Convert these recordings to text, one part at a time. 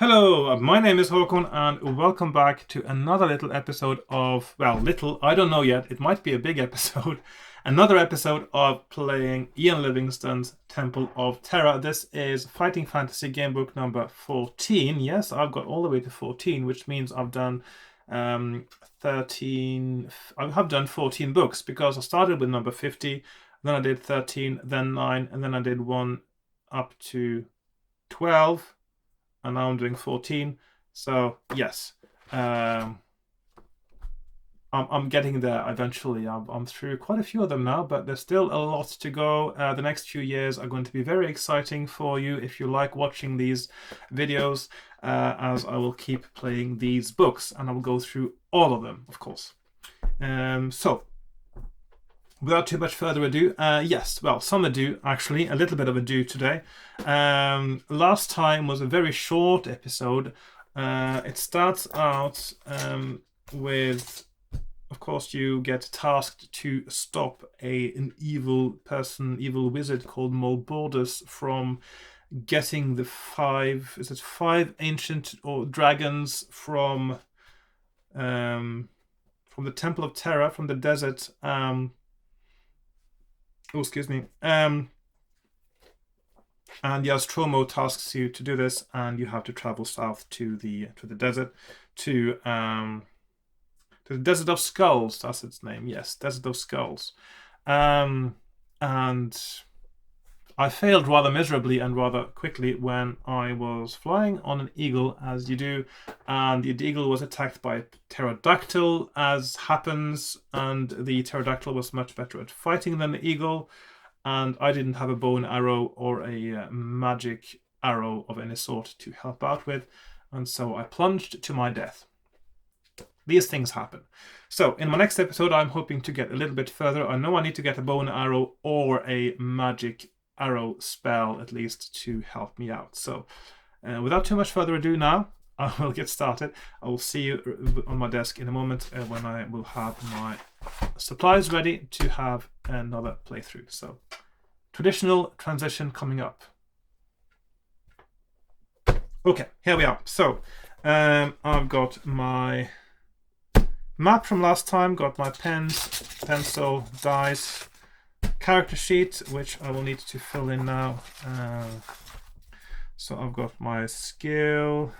Hello, my name is Hakon, and welcome back to another little episode of, I don't know yet, it might be a big episode, another episode of playing Ian Livingstone's Temple of Terror. This is Fighting Fantasy Gamebook number 14. Yes, I've got all the way to 14, which means I've done 13, I have done 14 books, because I started with number 50, then I did 13, then 9, and then I did 1 up to 12. And now I'm doing 14. So yes, I'm getting there eventually. I'm through quite a few of them now, but there's still a lot to go. The next few years are going to be very exciting for you if you like watching these videos, as I will keep playing these books, and I will go through all of them, of course. So without too much further ado, some ado, actually, a little bit of ado today. Last time was a very short episode. It starts out with, of course, you get tasked to stop an evil wizard called Mulbordus from getting the five ancient or dragons from the Temple of Terror, from the desert. Excuse me. And Nostromo tasks you to do this, and you have to travel south to the desert, to the Desert of Skulls. That's its name. Yes, Desert of Skulls. And I failed rather miserably and rather quickly when I was flying on an eagle, as you do, and the eagle was attacked by a pterodactyl, as happens, and the pterodactyl was much better at fighting than the eagle, and I didn't have a bow and arrow or a magic arrow of any sort to help out with, and so I plunged to my death. These things happen. So in my next episode, I'm hoping to get a little bit further. I know I need to get a bow and arrow or a magic arrow spell, at least, to help me out. So without too much further ado now, I will get started. I will see you on my desk in a moment when I will have my supplies ready to have another playthrough. So traditional transition coming up. Okay, here we are. So I've got my map from last time, got my pens, pencil, dice, character sheet, which I will need to fill in now. So I've got my skill,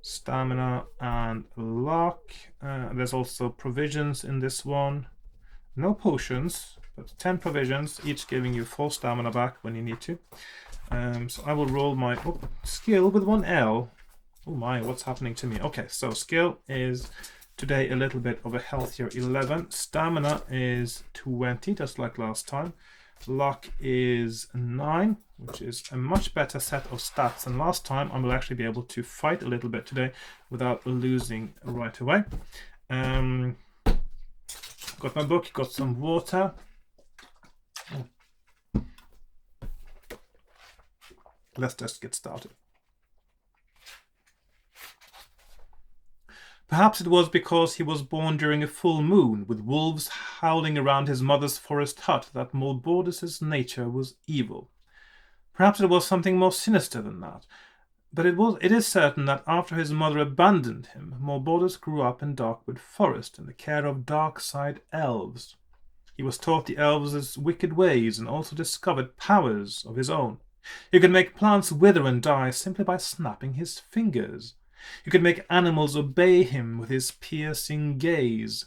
stamina, and luck. There's also provisions in this one. No potions, but 10 provisions, each giving you full stamina back when you need to. So I will roll my skill with 1 L. Oh my, what's happening to me? Okay, so skill is today a little bit of a healthier 11. Stamina is 20, just like last time. Luck is 9, which is a much better set of stats than last time. I will actually be able to fight a little bit today without losing right away. Got my book, got some water. Let's just get started. Perhaps it was because he was born during a full moon, with wolves howling around his mother's forest hut, that Mulbordus's nature was evil. Perhaps it was something more sinister than that. But it is certain that after his mother abandoned him, Mulbordus grew up in Darkwood Forest in the care of dark-side elves. He was taught the elves' wicked ways and also discovered powers of his own. He could make plants wither and die simply by snapping his fingers. He could make animals obey him with his piercing gaze.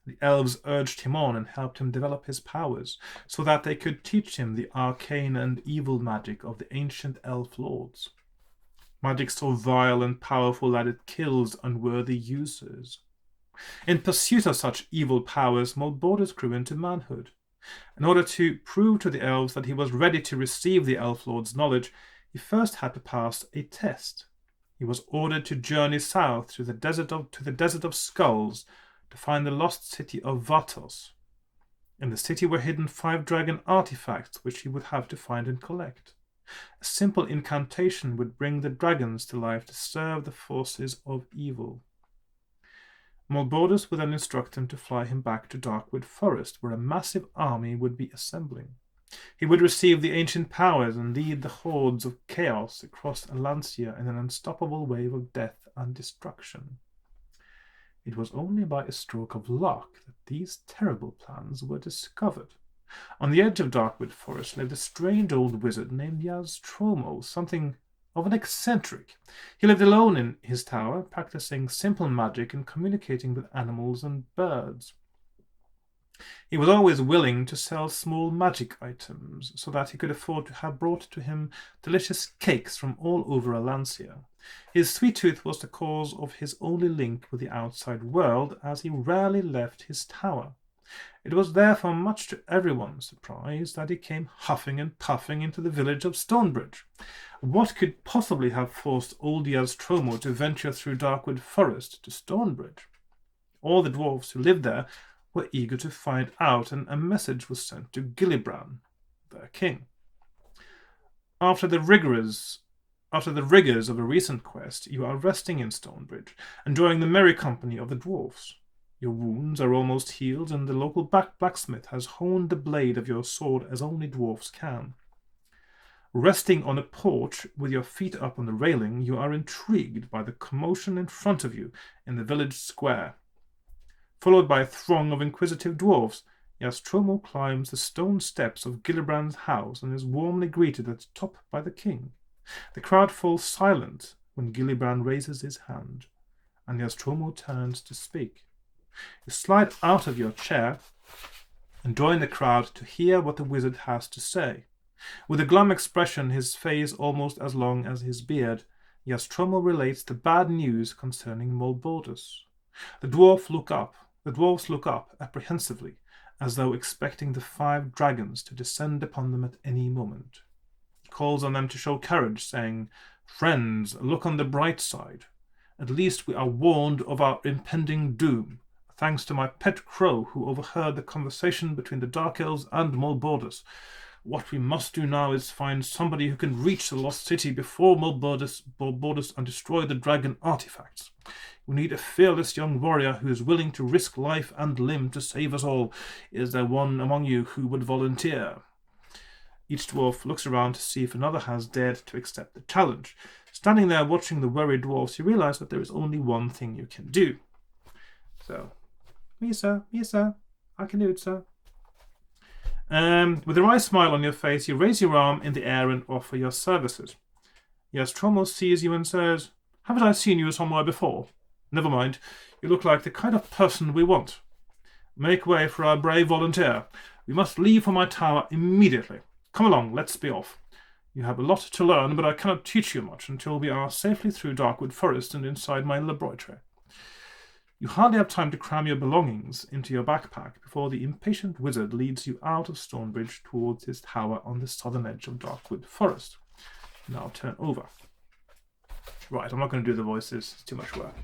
The elves urged him on and helped him develop his powers, so that they could teach him the arcane and evil magic of the ancient elf lords. Magic so vile and powerful that it kills unworthy users. In pursuit of such evil powers, Mulbordus grew into manhood. In order to prove to the elves that he was ready to receive the elf lord's knowledge, he first had to pass a test. He was ordered to journey south to the Desert of Skulls to find the lost city of Vatos. In the city were hidden 5 dragon artifacts which he would have to find and collect. A simple incantation would bring the dragons to life to serve the forces of evil. Mulbordus would then instruct him to fly him back to Darkwood Forest, where a massive army would be assembling. He would receive the ancient powers and lead the hordes of chaos across Alancia in an unstoppable wave of death and destruction. It was only by a stroke of luck that these terrible plans were discovered. On the edge of Darkwood Forest lived a strange old wizard named Yaztromo, something of an eccentric. He lived alone in his tower, practicing simple magic and communicating with animals and birds. He was always willing to sell small magic items so that he could afford to have brought to him delicious cakes from all over Alancia. His sweet tooth was the cause of his only link with the outside world, as he rarely left his tower. It was therefore much to everyone's surprise that he came huffing and puffing into the village of Stonebridge. What could possibly have forced old Yaztromo to venture through Darkwood Forest to Stonebridge? All the dwarfs who lived there were eager to find out, and a message was sent to Gillibrand, their king. After the rigors of a recent quest, you are resting in Stonebridge, enjoying the merry company of the dwarfs. Your wounds are almost healed, and the local blacksmith has honed the blade of your sword as only dwarfs can. Resting on a porch with your feet up on the railing, you are intrigued by the commotion in front of you in the village square. Followed by a throng of inquisitive dwarfs, Yaztromo climbs the stone steps of Gillibrand's house and is warmly greeted at the top by the king. The crowd falls silent when Gillibrand raises his hand, and Yaztromo turns to speak. You slide out of your chair and join the crowd to hear what the wizard has to say. With a glum expression, his face almost as long as his beard, Yaztromo relates the bad news concerning Mulbordus. The dwarfs look up apprehensively, as though expecting the 5 dragons to descend upon them at any moment. He calls on them to show courage, saying, "Friends, look on the bright side. At least we are warned of our impending doom, thanks to my pet crow who overheard the conversation between the Dark Elves and Mulbordus. What we must do now is find somebody who can reach the lost city before Mulbordus and destroy the dragon artifacts. We need a fearless young warrior who is willing to risk life and limb to save us all. Is there one among you who would volunteer?" Each dwarf looks around to see if another has dared to accept the challenge. Standing there watching the worried dwarfs, you realize that there is only one thing you can do. So, me sir, I can do it, sir. With a wry smile on your face, you raise your arm in the air and offer your services. Yaztromo sees you and says, "Haven't I seen you somewhere before? Never mind, you look like the kind of person we want. Make way for our brave volunteer. We must leave for my tower immediately. Come along, let's be off. You have a lot to learn, but I cannot teach you much until we are safely through Darkwood Forest and inside my laboratory." You hardly have time to cram your belongings into your backpack before the impatient wizard leads you out of Stonebridge towards his tower on the southern edge of Darkwood Forest. Now turn over. Right, I'm not going to do the voices. It's too much work.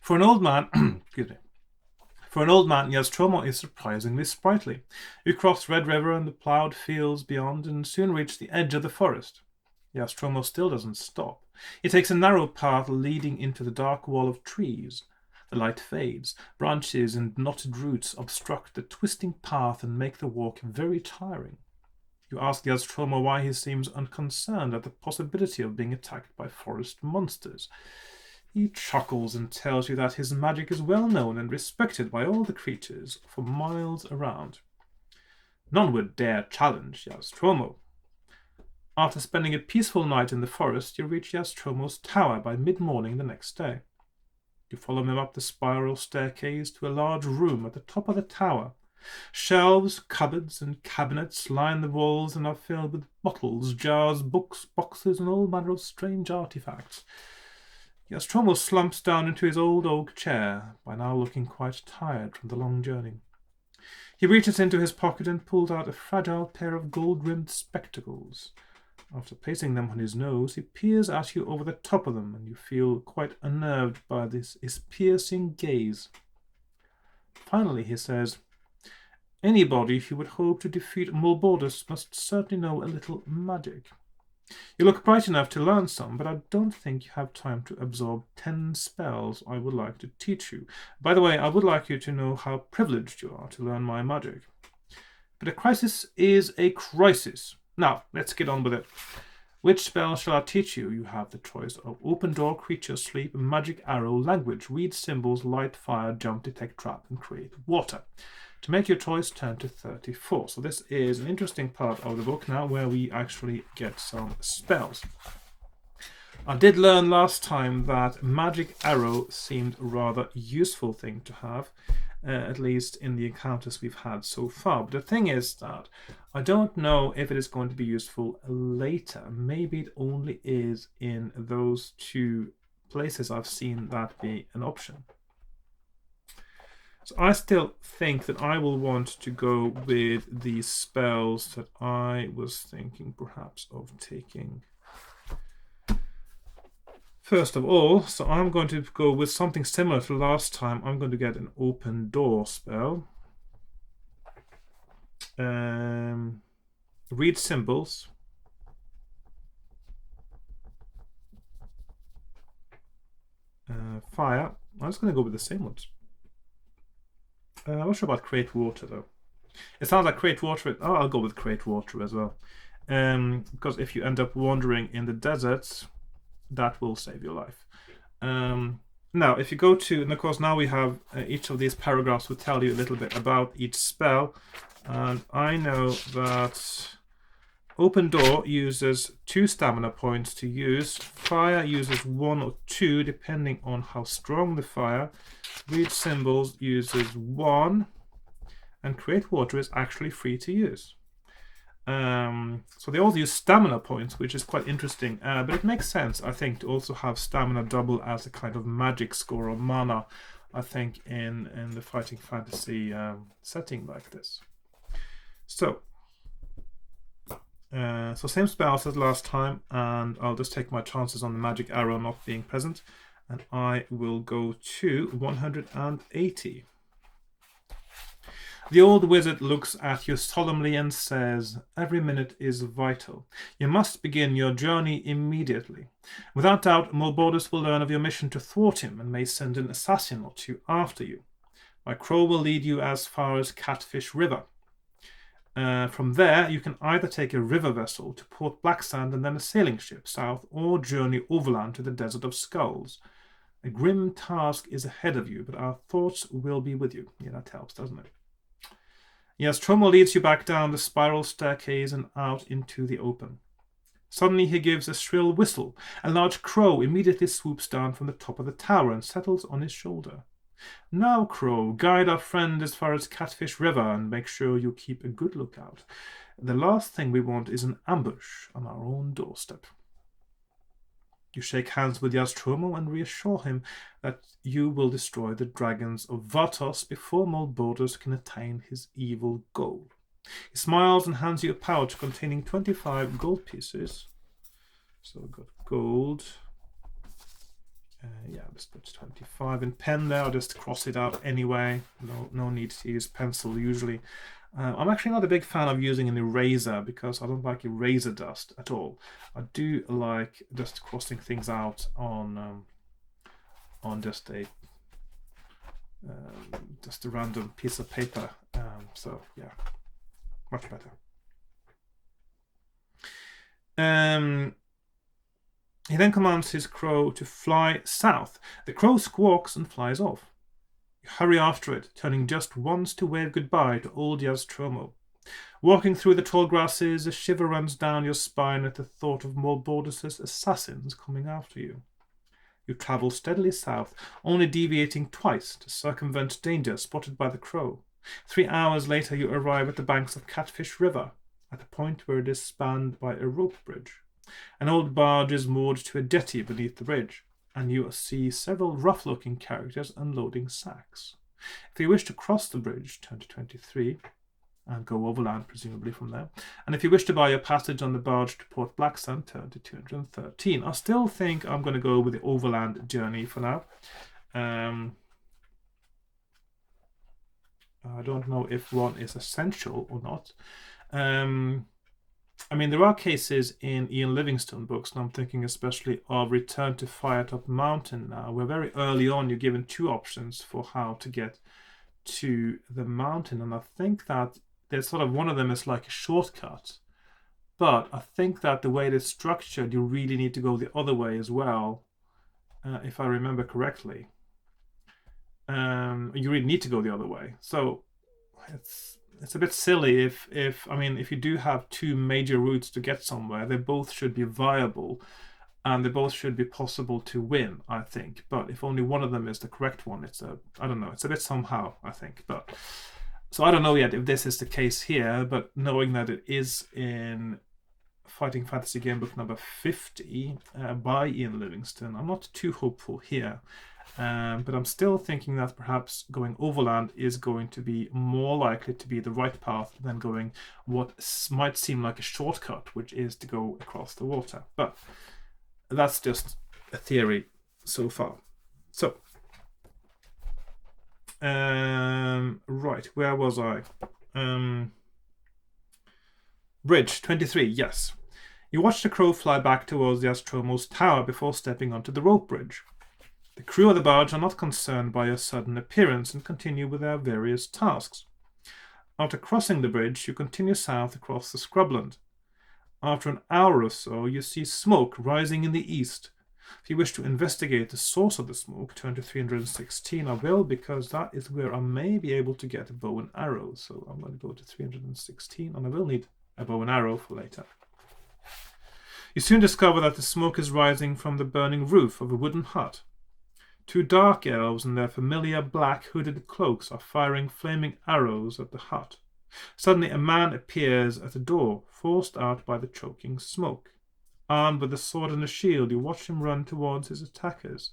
For an old man, Yaztromo is surprisingly sprightly. You cross Red River and the ploughed fields beyond and soon reach the edge of the forest. Yaztromo still doesn't stop. He takes a narrow path leading into the dark wall of trees. The light fades. Branches and knotted roots obstruct the twisting path and make the walk very tiring. You ask Yaztromo why he seems unconcerned at the possibility of being attacked by forest monsters. He chuckles and tells you that his magic is well known and respected by all the creatures for miles around. None would dare challenge Yaztromo. After spending a peaceful night in the forest, you reach Yaztromo's tower by mid-morning the next day. You follow him up the spiral staircase to a large room at the top of the tower. Shelves, cupboards, and cabinets line the walls and are filled with bottles, jars, books, boxes, and all manner of strange artifacts. Yaztromo slumps down into his old oak chair, by now looking quite tired from the long journey. He reaches into his pocket and pulls out a fragile pair of gold-rimmed spectacles. After placing them on his nose, he peers at you over the top of them, and you feel quite unnerved by his piercing gaze. Finally, he says, "Anybody who would hope to defeat Mulbordus must certainly know a little magic. You look bright enough to learn some, but I don't think you have time to absorb 10 spells I would like to teach you. By the way, I would like you to know how privileged you are to learn my magic. But a crisis is a crisis. Now, let's get on with it. Which spell shall I teach you? You have the choice of Open Door, Creature Sleep, Magic Arrow, Language, Read Symbols, Light Fire, Jump, Detect Trap, and Create Water. To make your choice, turn to 34. So this is an interesting part of the book now where we actually get some spells. I did learn last time that Magic Arrow seemed a rather useful thing to have, at least in the encounters we've had so far. But the thing is that I don't know if it is going to be useful later. Maybe it only is in those two places I've seen that be an option. So I still think that I will want to go with the spells that I was thinking perhaps of taking. First of all, so I'm going to go with something similar to last time. I'm going to get an Open Door spell. Read Symbols. Fire. I'm just going to go with the same ones. I'm not sure about Create Water though. It sounds like Create Water. Oh, I'll go with Create Water as well. Because if you end up wandering in the deserts, that will save your life. Now, if you go to, and of course now we have each of these paragraphs will tell you a little bit about each spell. And I know that Open Door uses 2 stamina points to use. Fire uses 1 or 2 depending on how strong the fire. Read Symbols uses 1. And Create Water is actually free to use. So they all use stamina points, which is quite interesting. But it makes sense, I think, to also have stamina double as a kind of magic score or mana, I think, in the fighting fantasy setting like this. So same spells as last time, and I'll just take my chances on the magic arrow not being present, and I will go to 180. The old wizard looks at you solemnly and says, "Every minute is vital. You must begin your journey immediately. Without doubt, Mulbordus will learn of your mission to thwart him and may send an assassin or 2 after you. My crow will lead you as far as Catfish River. From there, you can either take a river vessel to Port Blacksand and then a sailing ship south, or journey overland to the Desert of Skulls. A grim task is ahead of you, but our thoughts will be with you." Yeah, that helps, doesn't it? Yes, Trommel leads you back down the spiral staircase and out into the open. Suddenly he gives a shrill whistle. A large crow immediately swoops down from the top of the tower and settles on his shoulder. "Now, Crow, guide our friend as far as Catfish River and make sure you keep a good lookout. The last thing we want is an ambush on our own doorstep." You shake hands with Yaztromo and reassure him that you will destroy the dragons of Vatos before Mulbordus can attain his evil goal. He smiles and hands you a pouch containing 25 gold pieces. So we've got gold. Just put 25 in pen there. I'll just cross it out anyway. No need to use pencil usually. I'm actually not a big fan of using an eraser because I don't like eraser dust at all. I do like just crossing things out on just a random piece of paper. So yeah, much better. He then commands his crow to fly south. The crow squawks and flies off. You hurry after it, turning just once to wave goodbye to old Yaztromo. Walking through the tall grasses, a shiver runs down your spine at the thought of Mulbordus' assassins coming after you. You travel steadily south, only deviating twice to circumvent danger spotted by the crow. 3 hours later you arrive at the banks of Catfish River, at the point where it is spanned by a rope bridge. An old barge is moored to a jetty beneath the bridge, and you see several rough-looking characters unloading sacks. If you wish to cross the bridge, turn to 23, and go overland, presumably from there. And if you wish to buy your passage on the barge to Port Blacksand, turn to 213. I still think I'm going to go with the overland journey for now. I don't know if one is essential or not. I mean, there are cases in Ian Livingstone books, and I'm thinking especially of Return to Firetop Mountain now, where very early on you're given two options for how to get to the mountain, and I think that there's sort of one of them is like a shortcut, but I think that the way it's structured, you really need to go the other way as well, if I remember correctly. You really need to go the other way. So it's a bit silly if I mean if you do have two major routes to get somewhere, they both should be viable and they both should be possible to win, I think. But if only one of them is the correct one, I don't know, it's a bit somehow, I think. But so I don't know yet if this is the case here, but knowing that it is in Fighting Fantasy Gamebook number 50 by Ian Livingstone, I'm not too hopeful here. But I'm still thinking that perhaps going overland is going to be more likely to be the right path than going what might seem like a shortcut, which is to go across the water. But that's just a theory so far. So, right, where was I? Bridge 23, yes. You watch the crow fly back towards the Astromos tower before stepping onto the rope bridge. The crew of the barge are not concerned by your sudden appearance and continue with their various tasks. After crossing the bridge, you continue south across the scrubland. After an hour or so, you see smoke rising in the east. If you wish to investigate the source of the smoke, turn to 316. I will, because that is where I may be able to get a bow and arrow. So I'm going to go to 316, and I will need a bow and arrow for later. You soon discover that the smoke is rising from the burning roof of a wooden hut. Two dark elves in their familiar black hooded cloaks are firing flaming arrows at the hut. Suddenly a man appears at the door, forced out by the choking smoke. Armed with a sword and a shield, you watch him run towards his attackers.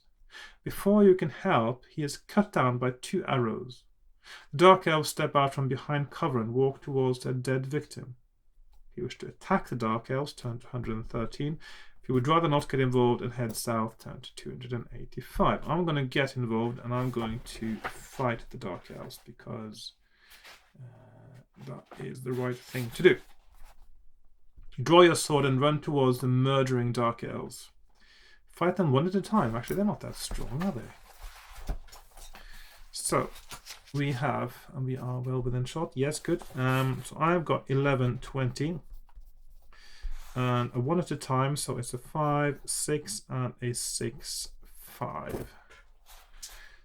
Before you can help, he is cut down by two arrows. The dark elves step out from behind cover and walk towards their dead victim. If you wish to attack the dark elves, turn to 113. If you would rather not get involved and head south, turn to 285. I'm going to get involved and I'm going to fight the dark elves because that is the right thing to do. Draw your sword and run towards the murdering dark elves. Fight them one at a time. Actually, they're not that strong, are they? So, we have, and we are well within shot. Yes, good. So I've got 11, 20. And a 1 at a time, so it's a 5, 6, and a 6, 5.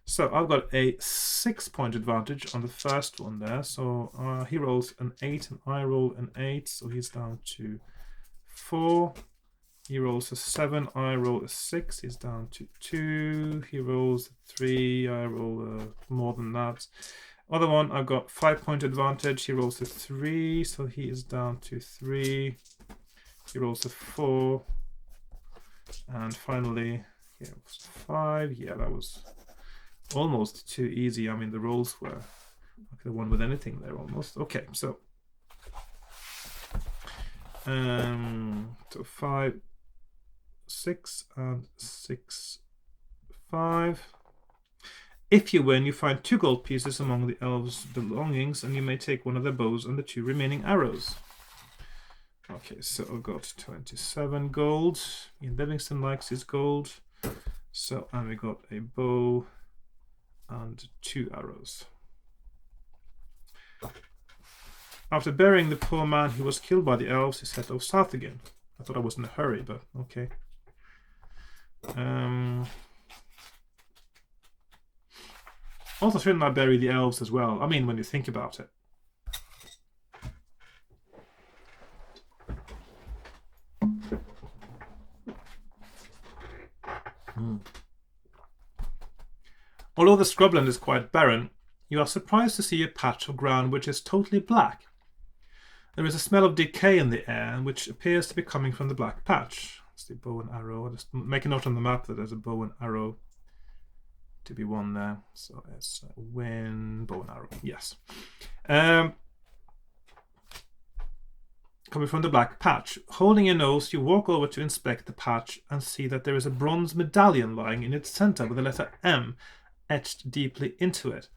So I've got a 6-point advantage on the first one there. So he rolls an 8 and I roll an 8, so he's down to 4. He rolls a 7, I roll a 6, he's down to 2. He rolls a 3, I roll more than that. Other one, I've got 5-point advantage. He rolls a 3, so he is down to 3. He rolls a 4. And finally, he rolls a 5. Yeah, that was almost too easy. I mean, the rolls were, I could have won with anything there almost. Okay, so 5, 6, and 6, 5. If you win, you find 2 gold pieces among the elves' belongings, and you may take one of their bows and the 2 remaining arrows. Okay, so I've got 27 gold. Ian Livingstone likes his gold. So, and we got a bow and 2 arrows. After burying the poor man who was killed by the elves, he set off south again. I thought I was in a hurry, but okay. Also, shouldn't I bury the elves as well? I mean, when you think about it. Although the scrubland is quite barren, you are surprised to see a patch of ground which is totally black. There is a smell of decay in the air, which appears to be coming from the black patch. It's the bow and arrow. I'll just make a note on the map that there's a bow and arrow to be won there. So it's win, bow and arrow. Yes. Coming from the black patch. Holding your nose, you walk over to inspect the patch and see that there is a bronze medallion lying in its center with the letter M etched deeply into it.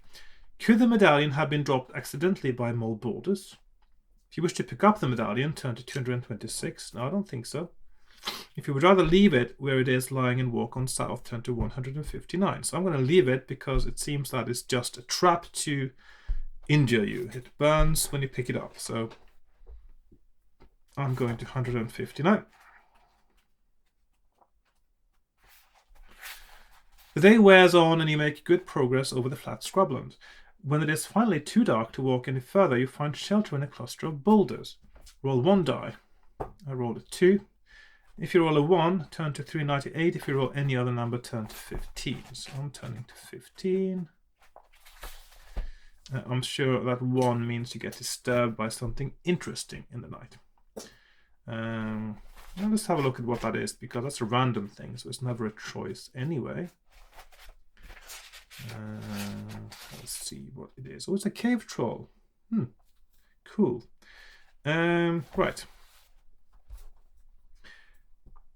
Could the medallion have been dropped accidentally by Mole Borders? If you wish to pick up the medallion, turn to 226. No, I don't think so. If you would rather leave it where it is lying and walk on south, turn to 159. So I'm going to leave it because it seems that it's just a trap to injure you. It burns when you pick it up. So I'm going to 159. The day wears on and you make good progress over the flat scrubland. When it is finally too dark to walk any further, you find shelter in a cluster of boulders. Roll 1 die. I rolled a 2. If you roll a 1, turn to 398. If you roll any other number, turn to 15. So I'm turning to 15. I'm sure that 1 means you get disturbed by something interesting in the night. Let's have a look at what that is, because that's a random thing, so it's never a choice anyway. Let's see what it is. Oh, it's a cave troll. Cool. Right.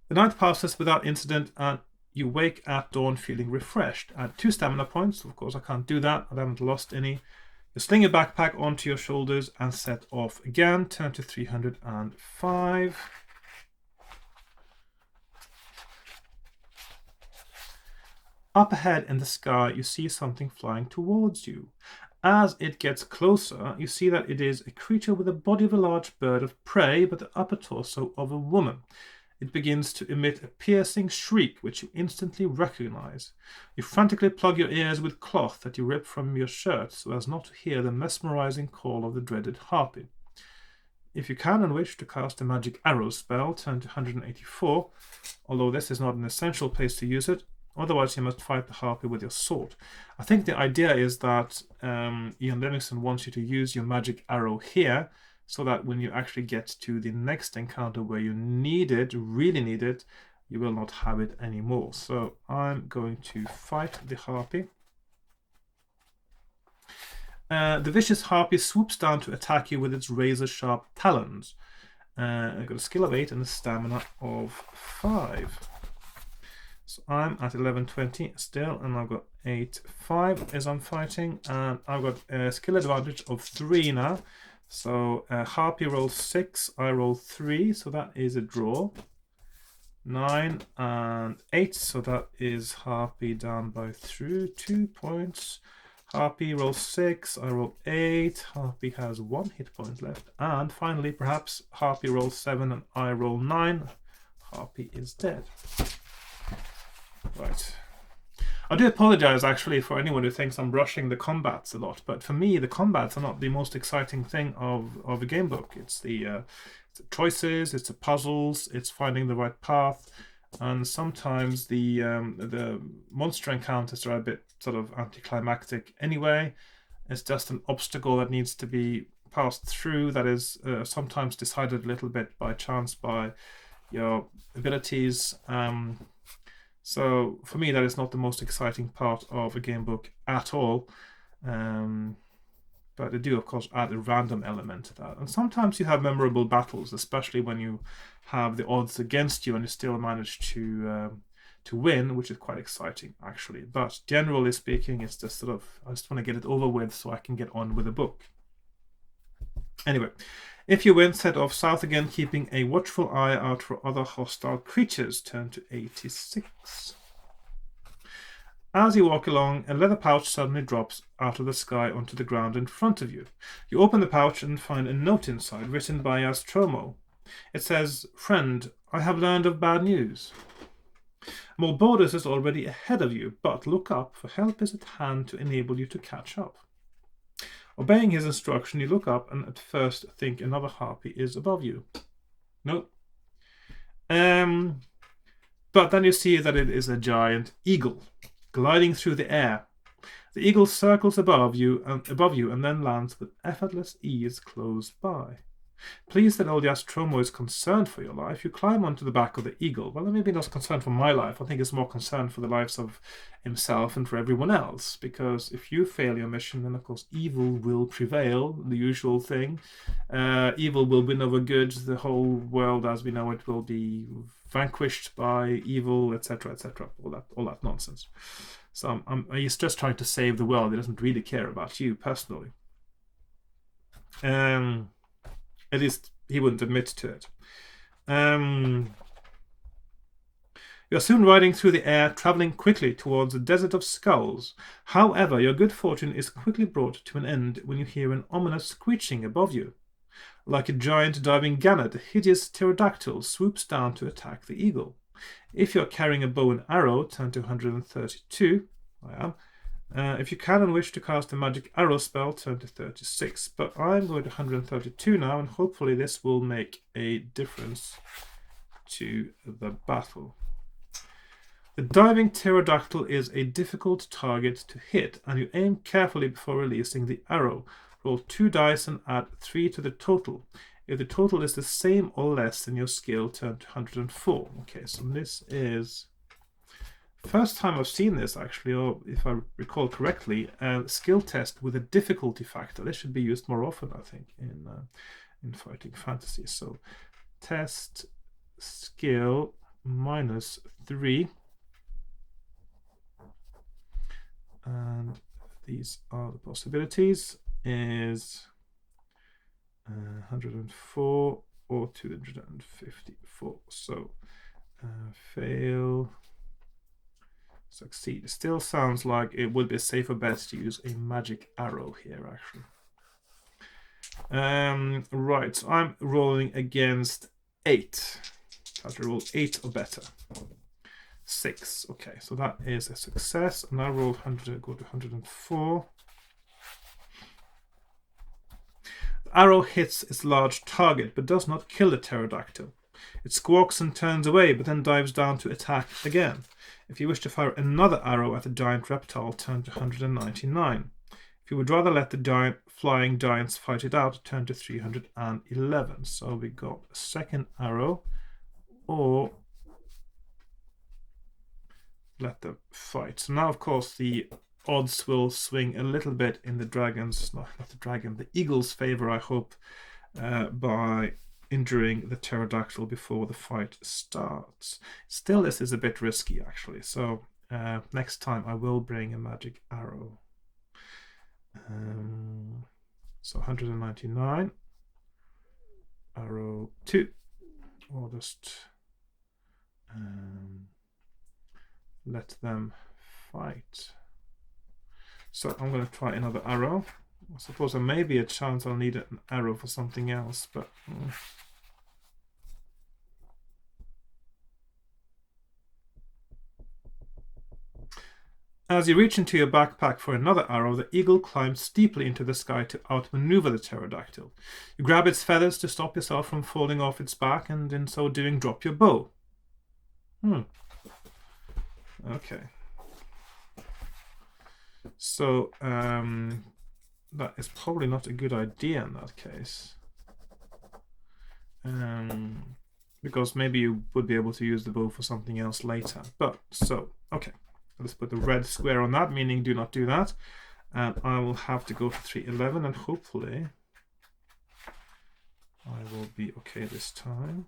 The night passes without incident, and you wake at dawn feeling refreshed. Add 2 stamina points. Of course, I can't do that. I haven't lost any. You sling your backpack onto your shoulders and set off again. Turn to 305. Up ahead in the sky, you see something flying towards you. As it gets closer, you see that it is a creature with the body of a large bird of prey, but the upper torso of a woman. It begins to emit a piercing shriek, which you instantly recognize. You frantically plug your ears with cloth that you rip from your shirt so as not to hear the mesmerizing call of the dreaded harpy. If you can and wish to cast a magic arrow spell, turn to 184, although this is not an essential place to use it. Otherwise, you must fight the harpy with your sword. I think the idea is that Ian Livingston wants you to use your magic arrow here, so that when you actually get to the next encounter where you need it, really need it, you will not have it anymore. So I'm going to fight the harpy. The vicious harpy swoops down to attack you with its razor-sharp talons. I've got a skill of 8 and a stamina of 5. So I'm at 1120 still, and I've got 8-5 as I'm fighting, and I've got a skill advantage of 3 now. So harpy rolls 6, I roll 3, so that is a draw. 9 and 8, so that is harpy down by 2 points. Harpy rolls 6, I roll 8, harpy has 1 hit point left. And finally, perhaps harpy rolls 7 and I roll 9. Harpy is dead. Right. I do apologize actually for anyone who thinks I'm rushing the combats a lot, but for me the combats are not the most exciting thing of a game book. It's the choices, it's the puzzles, it's finding the right path, and sometimes the monster encounters are a bit sort of anticlimactic anyway. It's just an obstacle that needs to be passed through that is sometimes decided a little bit by chance by your abilities. So for me, that is not the most exciting part of a game book at all. But they do, of course, add a random element to that. And sometimes you have memorable battles, especially when you have the odds against you and you still manage to win, which is quite exciting, actually. But generally speaking, it's just sort of, I just want to get it over with so I can get on with the book. Anyway. If you win, set off south again, keeping a watchful eye out for other hostile creatures. Turn to 86. As you walk along, a leather pouch suddenly drops out of the sky onto the ground in front of you. You open the pouch and find a note inside, written by Astromo. It says, "Friend, I have learned of bad news. Mulbordus is already ahead of you, but look up, for help is at hand to enable you to catch up." Obeying his instruction, you look up and at first think another harpy is above you. Nope. But then you see that it is a giant eagle gliding through the air. The eagle circles above you and then lands with effortless ease close by. Pleased that old Yastromo is concerned for your life, you climb onto the back of the eagle. Well, maybe not concerned for my life. I think it's more concerned for the lives of himself and for everyone else. Because if you fail your mission, then of course evil will prevail, the usual thing. Evil will win over good. The whole world as we know it will be vanquished by evil, etc., etc. All that nonsense. So he's just trying to save the world. He doesn't really care about you personally. At least he wouldn't admit to it. You're soon riding through the air, traveling quickly towards the desert of skulls. However, your good fortune is quickly brought to an end when you hear an ominous screeching above you. Like a giant diving gannet, a hideous pterodactyl swoops down to attack the eagle. If you're carrying a bow and arrow, turn to 132. I am. If you can and wish to cast a magic arrow spell, turn to 36. But I'm going to 132 now, and hopefully this will make a difference to the battle. The diving pterodactyl is a difficult target to hit, and you aim carefully before releasing the arrow. Roll 2 dice and add 3 to the total. If the total is the same or less than your skill, turn to 104. Okay, so this is first time I've seen this, actually, or if I recall correctly, a skill test with a difficulty factor. This should be used more often, I think, in fighting fantasy. So test skill -3. And these are the possibilities. Is 104 or 254. So fail, succeed. It still sounds like it would be a safer bet to use a magic arrow here, actually. Right, so I'm rolling against 8. I have to roll 8 or better. 6. Okay, so that is a success. And I roll 100, go to 104. The arrow hits its large target, but does not kill the pterodactyl. It squawks and turns away, but then dives down to attack again. If you wish to fire another arrow at the giant reptile, turn to 199. If you would rather let the flying giants fight it out, turn to 311. So we got a second arrow, or let them fight. So now, of course, the odds will swing a little bit in the the eagle's favor, I hope, by injuring the pterodactyl before the fight starts. Still, this is a bit risky, actually. So next time I will bring a magic arrow. So 199. Arrow 2. Or just let them fight. So I'm going to try another arrow. I suppose there may be a chance I'll need an arrow for something else, but as you reach into your backpack for another arrow, the eagle climbs steeply into the sky to outmaneuver the pterodactyl. You grab its feathers to stop yourself from falling off its back, and in so doing drop your bow. Okay. So that is probably not a good idea in that case. Because maybe you would be able to use the bow for something else later. But so, okay. Let's put the red square on that, meaning do not do that. And I will have to go for 311, and hopefully I will be okay this time.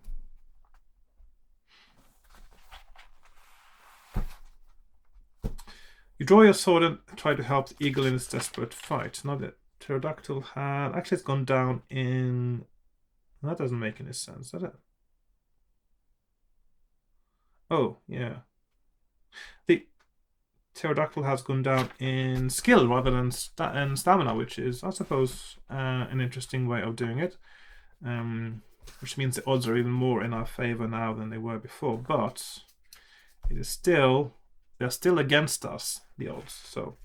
You draw your sword and try to help the eagle in its desperate fight. Now the pterodactyl had... Actually, it's gone down in... That doesn't make any sense, does it? Oh, yeah. The pterodactyl has gone down in skill rather than stamina, which is, I suppose, an interesting way of doing it. Which means the odds are even more in our favor now than they were before. But it is still... They're still against us, the odds. So,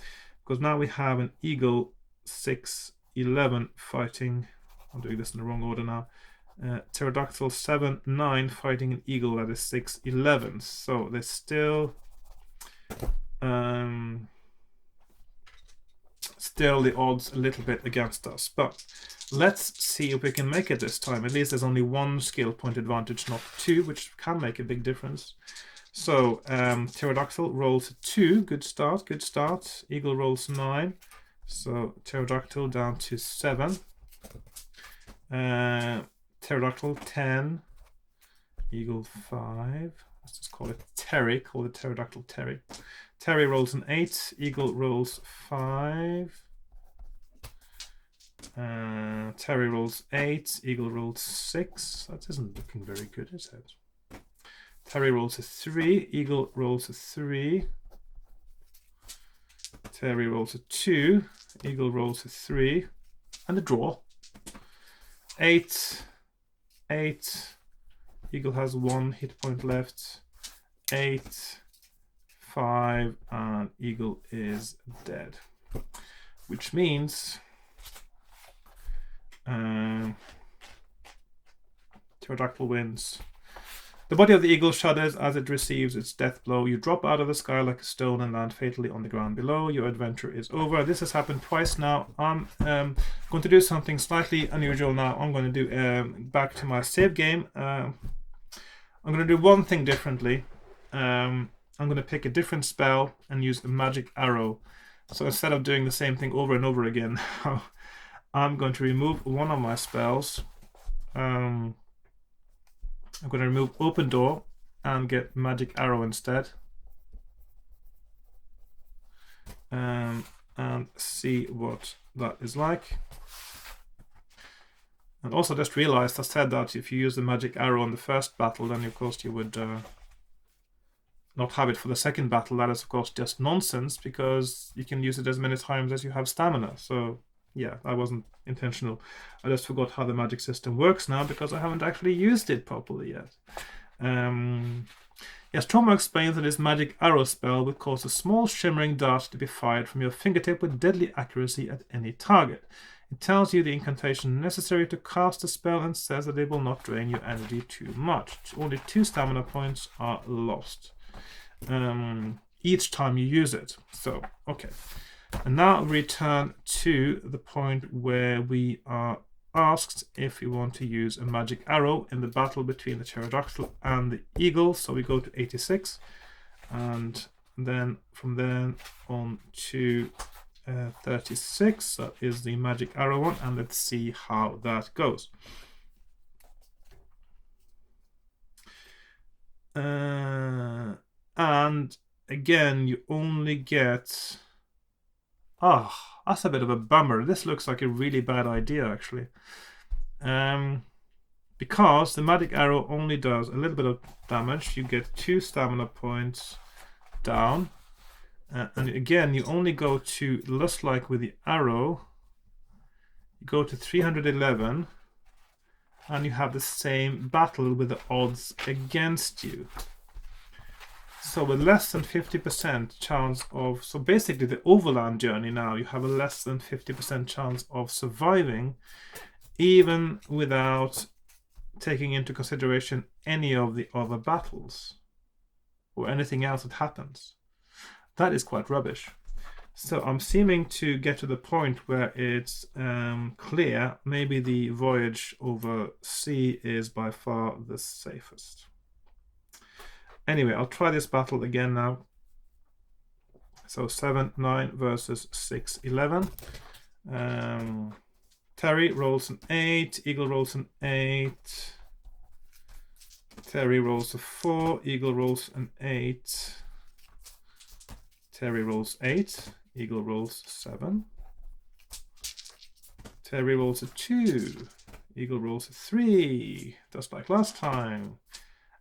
because now we have an eagle 6-11 fighting. I'm doing this in the wrong order now. Pterodactyl 7-9 fighting an eagle that is 6-11. So there's still the odds a little bit against us. But let's see if we can make it this time. At least there's only 1 skill point advantage, not 2, which can make a big difference. So pterodactyl rolls 2, good start, good start. Eagle rolls 9, so pterodactyl down to 7. Pterodactyl 10, eagle 5. Let's just call it Terry. Call it pterodactyl Terry. Terry rolls an 8, eagle rolls 5. Terry rolls 8, Eagle rolls 6. That isn't looking very good, is it? Terry rolls a 3, Eagle rolls a 3. Terry rolls a 2, Eagle rolls a 3, and a draw. 8, 8. Eagle has 1 hit point left. 8, 5, and Eagle is dead. Which means Pterodactyl wins. The body of the eagle shudders as it receives its death blow. You drop out of the sky like a stone and land fatally on the ground below. Your adventure is over. This has happened twice now. I'm going to do something slightly unusual now. I'm going to do back to my save game. I'm going to do one thing differently. I'm going to pick a different spell and use a magic arrow. So instead of doing the same thing over and over again, I'm going to remove one of my spells. I'm going to remove Open Door and get Magic Arrow instead. And see what that is like. And also just realized I said that if you use the Magic Arrow on the first battle, then of course you would not have it for the second battle. That is of course just nonsense, because you can use it as many times as you have stamina. So yeah, that wasn't intentional. I just forgot how the magic system works now because I haven't actually used it properly yet. Yes, Trauma explains that his magic arrow spell would cause a small shimmering dart to be fired from your fingertip with deadly accuracy at any target. It tells you the incantation necessary to cast the spell and says that it will not drain your energy too much. Only 2 stamina points are lost each time you use it. So, okay. And now return to the point where we are asked if we want to use a magic arrow in the battle between the pterodactyl and the eagle. So we go to 86, and then from there on to 36. That is the magic arrow one, and let's see how that goes. And again, you only get... that's a bit of a bummer. This looks like a really bad idea, actually. Because the magic arrow only does a little bit of damage. You get 2 stamina points down. And again, you only go to, just like with the arrow, you go to 311, and you have the same battle with the odds against you. So with less than 50% chance of, so basically the overland journey now, you have a less than 50% chance of surviving, even without taking into consideration any of the other battles or anything else that happens. That is quite rubbish. So I'm seeming to get to the point where it's clear maybe the voyage over sea is by far the safest. Anyway, I'll try this battle again now. So 7-9 versus 6-11. Terry rolls an 8. Eagle rolls an 8. Terry rolls a 4. Eagle rolls an 8. Terry rolls 8. Eagle rolls 7. Terry rolls a 2. Eagle rolls a 3. Just like last time.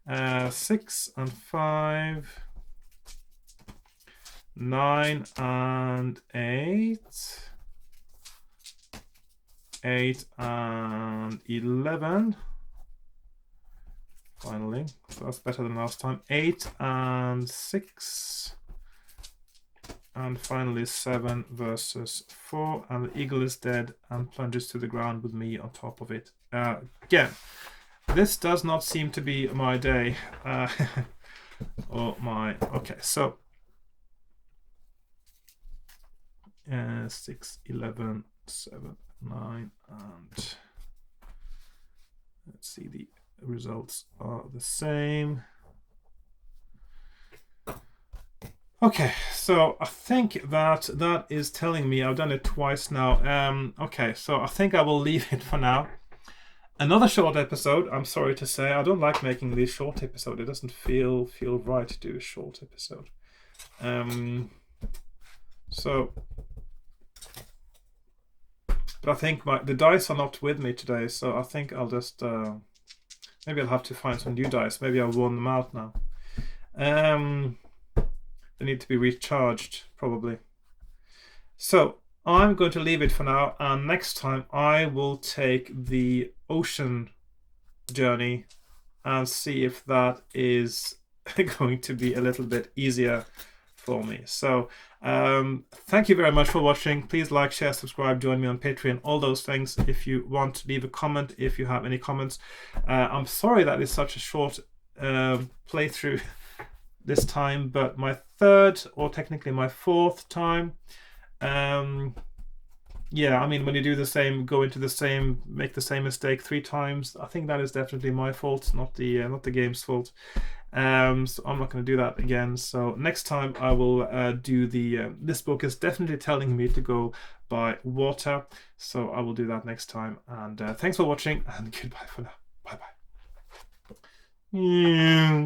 6 and 5, 9 and 8, 8 and 11. Finally, so that's better than last time. 8 and 6, and finally 7 versus 4. And the eagle is dead and plunges to the ground with me on top of it again. This does not seem to be my day. Okay, so 6, 11, 7, 9, and let's see, the results are the same. Okay, so I think that is telling me I've done it twice now. Okay, so I think I will leave it for now. Another short episode. I'm sorry to say, I don't like making these short episodes. It doesn't feel right to do a short episode. So But I think the dice are not with me today, so I think I'll just maybe I'll have to find some new dice. Maybe I've worn them out now. They need to be recharged probably. So I'm going to leave it for now, and next time I will take the ocean journey and see if that is going to be a little bit easier for me. So thank you very much for watching. Please like, share, subscribe, join me on Patreon, all those things. If you want to leave a comment, if you have any comments. I'm sorry that it's such a short playthrough this time, but my third, or technically my fourth time. Yeah, I mean, when you do the same, go into the same, make the same mistake 3 times, I think that is definitely my fault, not the game's fault. So I'm not going to do that again. So next time I will do the this book is definitely telling me to go by water, so I will do that next time. And thanks for watching, and goodbye for now. Bye bye.